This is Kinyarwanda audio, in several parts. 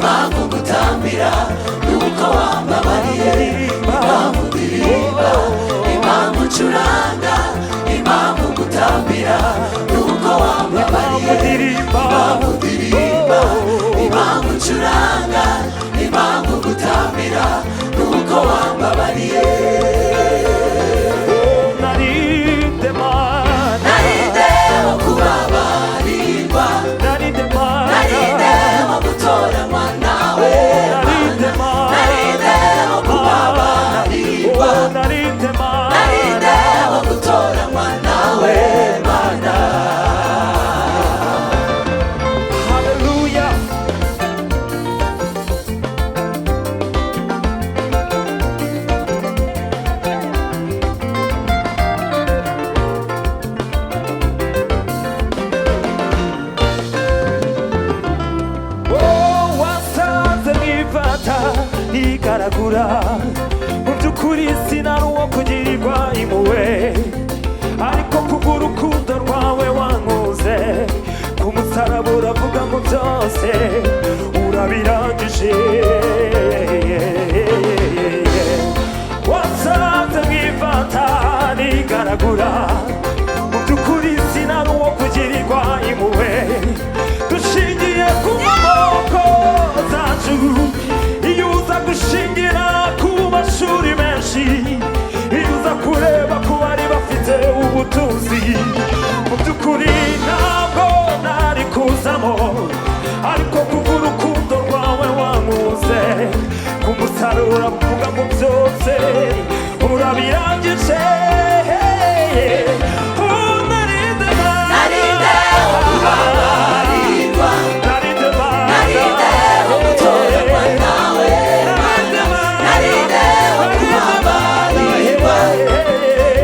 impamvu ngutambira nuko wambabariye, impamvu ndirimba, impamvu ncuranga, impamvu ngutambira nuko wambabariye, impamvu ndirimba, impamvu ncuranga, impamvu ngutambira nuko wambabariye. Narinde wo kubabarirwa, narinde wo gutoranywa nawe Mana, narinde wo kubabarirwa, narinde wo gutoranywa nawe Mana. igaragura mu by'ukuri sinari uwo kugirirwa impuhwe, ariko kubw'urukundo rwawe wankunze ku musaraba uravuga ngo byose urabirangije. wasanze mwifata nigaragura mu by'ukuri sinari uwo kugirirwa impuhwe, dushingiye ku maboko zacu iyo uza gushingira ku mashuri menshi, iyo uza kureba ku bari bafite ubutunzi, mu by'ukuri ntabwo nari kuzamo, ariko kubw'urukundo rwawe wankunze ku musaraba uravuga ngo byose urabirangije. Narinde wo kubabarirwa, narinde wo gutoranywa nawe Mana, narinde wo kubabarirwa,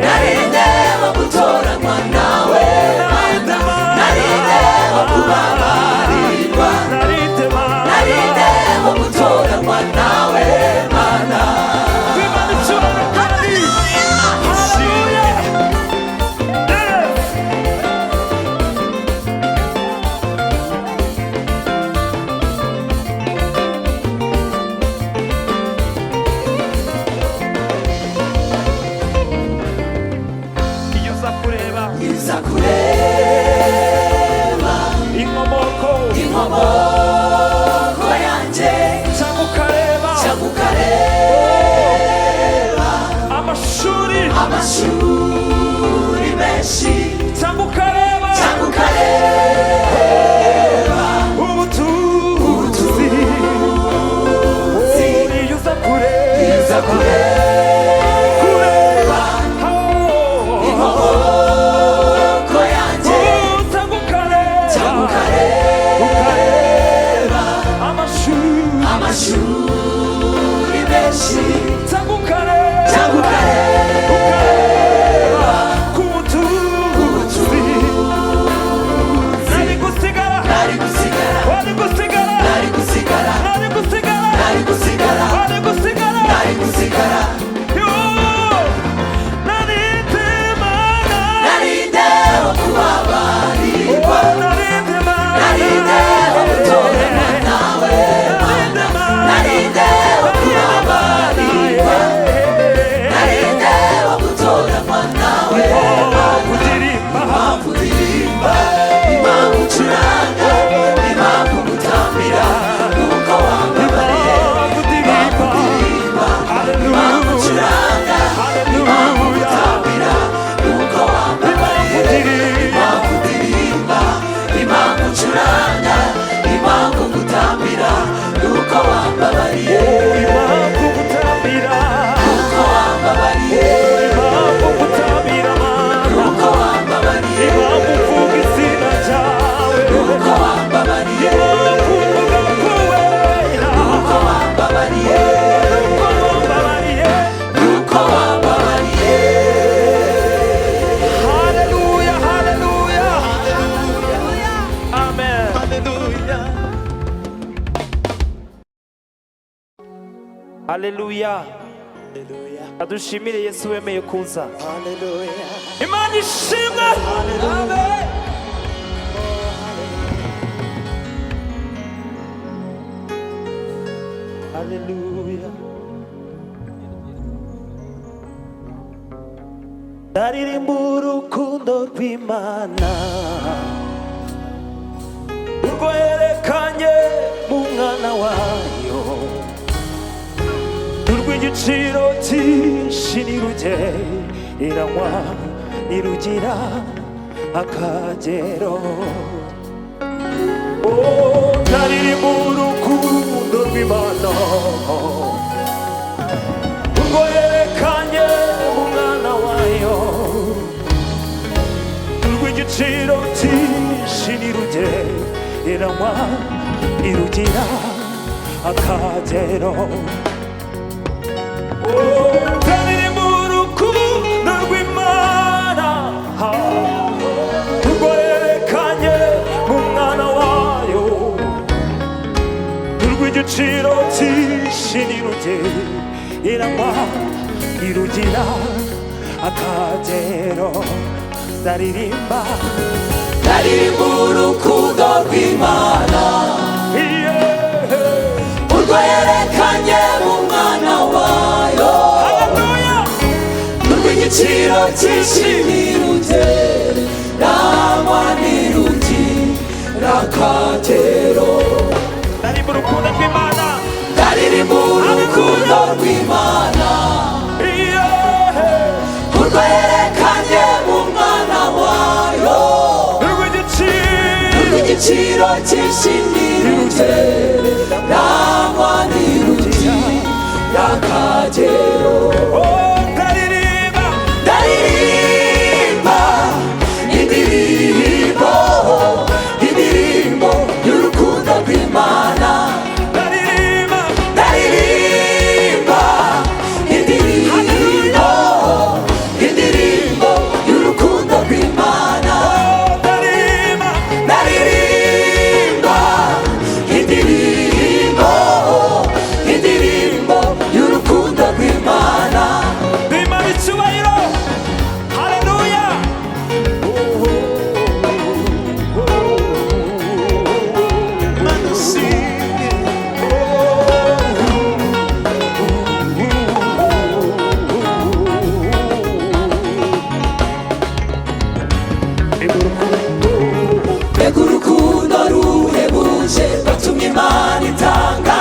narinde wo gutoranywa nawe Mana, narinde wo kubabarirwa, narinde wo gutoranywa nawe Mana. Iza kureba inkomoko yanjye, cyangwa ukareba amashuri menshi, cyangwa ukareba ubutunzi. Iyo uza kureba inkomoko yanjye, cyangwa ukareba amashuri menshi, cyangwa ukareba ku butunzi. Nari gusigara narinde wo kubabarirwa, narinde wo gutoranywa nawe Mana, narinde wo kubabarirwa, narinde wo gutoranywa nawe Mana. Impamvu ndirimba, impamvu ncuranga, impamvu ngutambira nuko wambabariye, impamvu ndirimba, impamvu ncuranga, impamvu ngutambira nuko wambabariye, impamvu ndirimba, impamvu ncuranga, impamvu ngutambira nuko wambabariye, impamvu ngutambira nuko wambabariye, impamvu ngutambira nuko wambabariye, impamvu mvuga izina ryawe nuko wambabariye, impamvu mvuga kuwera nuko wambabariye, nuko wambabariye. Haleluya, haleluya, amen, haleluya, haleluya. Adushimire Yesu wemeye kuza. Imana ishimwe. Haleluya. Ndaririmba urukundo rw'Imana urwo yerekanye mu mwana wayo, urw'igiciro cyinshi ntirugereranywa, ntirugira akagero. Ndaririmba urukundo rw'Imana urwo yerekanye mu mwana wayo, urw'igiciro cyinshi ntirugereranywa, ntirugira akagero. Ndaririmba urukundo rw'Imana urwo yerekanye mu mwana wayo, urw'igiciro cyinshi ntirugereranywa, ntirugira akagero. Ndaririmba urukundo rw'Imana urwo yerekanye mu mwana wayo, urw'igiciro cyinshi ntirugereranywa, ntirugira akagero. ndaririmba urukundo rw'Imana, ndaririmba urukundo rw'Imana urwo yerekanye mu mwana wayo, urw'igiciro cyinshi ntirugereranywa, ntirugira akagero. Ndaririmba indirimbo y'urukundo rw'Imana, ndaririmba indirimbo y'urukundo rw'Imana, ndaririmba indirimbo y'urukundo rw'Imana. Imana icyubahiro. Haleluya. Mana ushimwe. Mbega urukundo ruhebuje rwatumye Imana itanga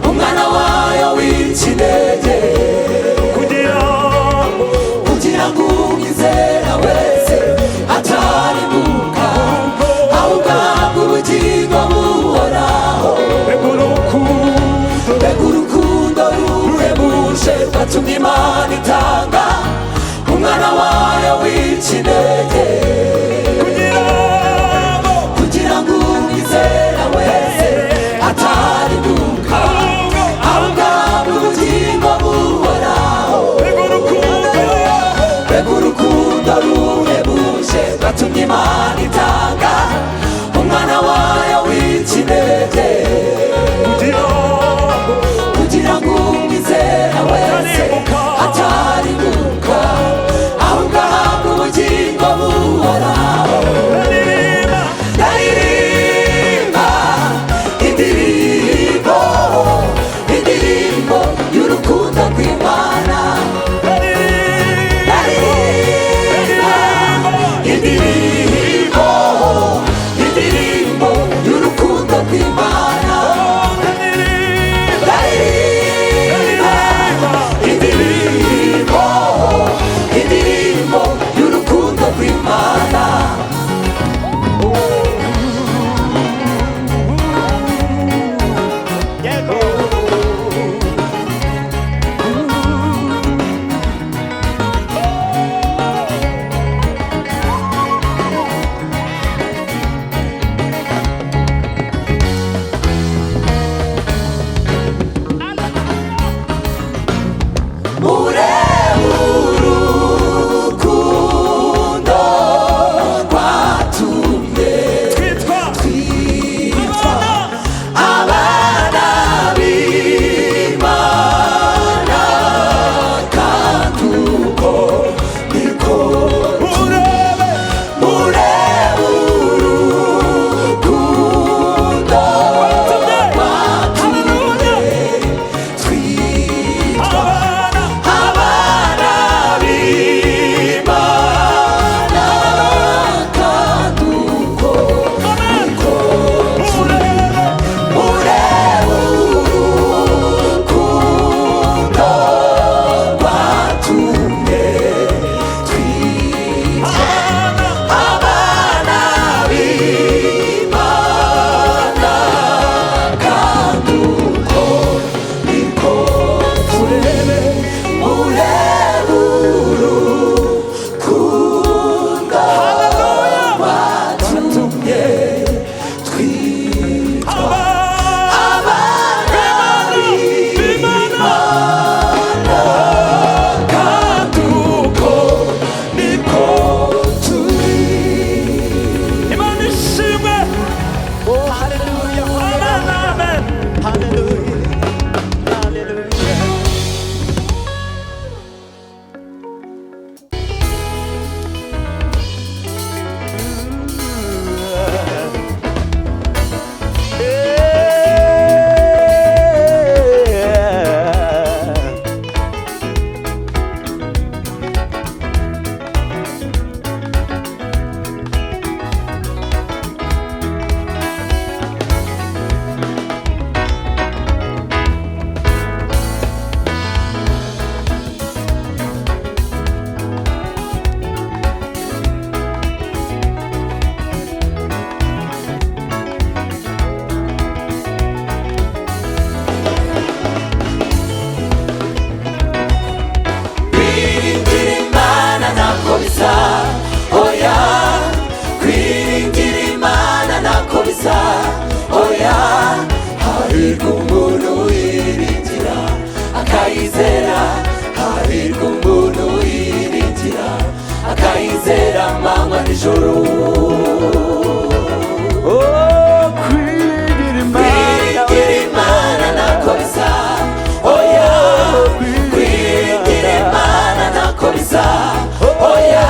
umwana wayo w'ikinege, kugira ngo umwizera wese atarimuka, ahubwo ahabwe ubugingo buhoraho. Mbega urukundo ruhebuje rwatumye Imana itanga umwana wayo w'ikinege, kugira ngo umwizera wese atarimuka, ahubwo ahabwe ubugingo buhoraho. Mbega urukundo ruhebuje rwatumye Imana itanga umwana wayo w'ikinege, kugira ngo umwizera wese atarimuka, ahubwo ahabwe ubugingo buhoraho. akayizera amanywa n'ijoro. Kwiringira Imana ntako bisa, oya kwiringira Imana ntako bisa, oya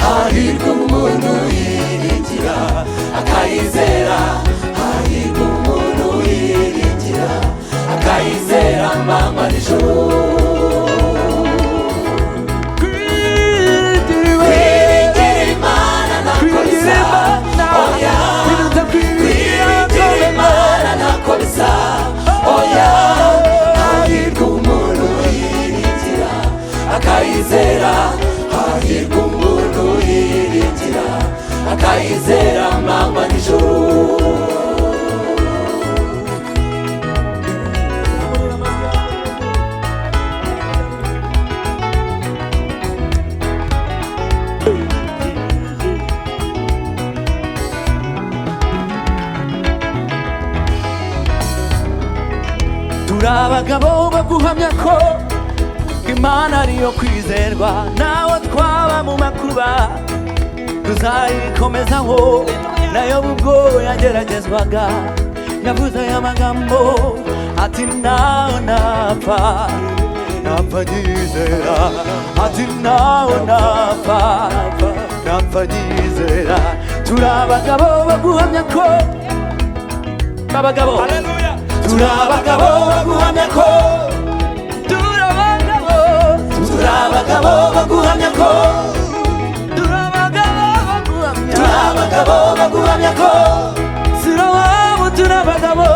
hahirwa umuntu yiringira akayizera, hahirwa umuntu yiringira akayizera amanywa n'ijoro. Kwiringira Imana ntako bisa, oya kwiringira Imana ntako bisa, oya hahirwa umuntu yiringira akayizera, hahirwa umuntu yiringira akayizera amanywa n'ijoro. turi abagabo bo guhamya ko Imana ariyo kwizerwa, naho twaba mu makuba tuzayikomezaho. nayo ubwo yageragezwaga yavuze aya magambo ati naho napfa nyizera, ati naho napfa nyizera. turi abagabo bo guhamya ko abagabo, turi abagabo bo guhamya ko, turi abagabo bo guhamya ko, turi abagabo bo guhamya ko, Silowamu turi abagabo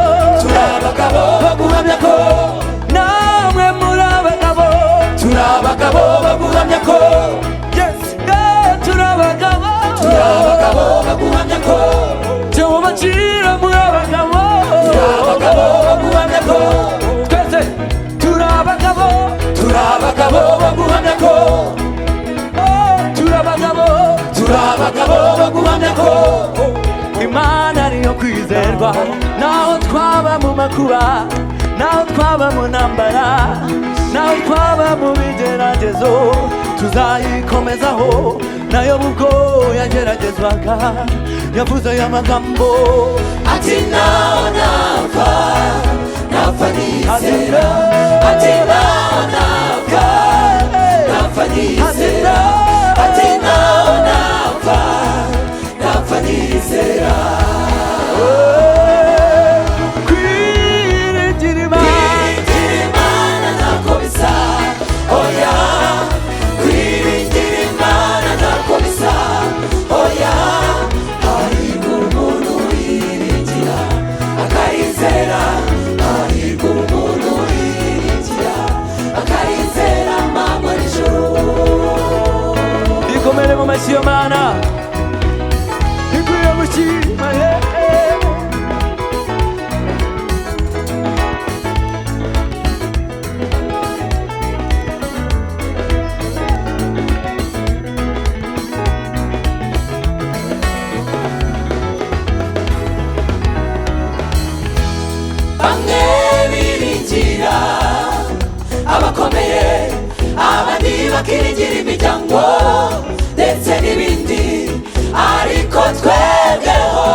bo guhamya ko, namwe muri abagabo, turi abagabo bo guhamya ko, yes turi abagabo bo guhamya ko, cyo bacira muri abagabo, turi abagabo bo guhamya ko, twese turi abagabo bo guhamya ko, turi abagabo bo guhamya ko Imana ariyo kwizerwa, naho twaba mu makuba, naho twaba mu ntambara, naho twaba mu bigeragezo tuzayikomezaho. nayo ubwo yageragezwaga yavuze aya magambo ati naho napfa nyizera, ati naho napfa nyizera, ati naho napfa nyizera. kwiringira Imana ntako bisa, oya kwiringira Imana ntako bisa, oya hahirwa umuntu yiringira akayizera, hahirwa umuntu yiringira akayizera amanywa n'ijoro. ikomere mu mashyi yo Mana ikwiye gushima. Bamwe biringira abakomeye, abandi bakiringira imiryango ndetse n'ibindi, ariko twebweho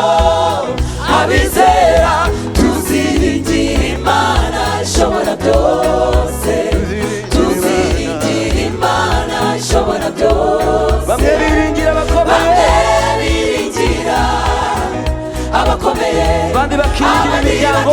abizera tuziringira Imana ishobora byose, tuziringira Imana ishobora byose. bamwe biringira abakomeye, abakomeye, abandi bakiringira imiryango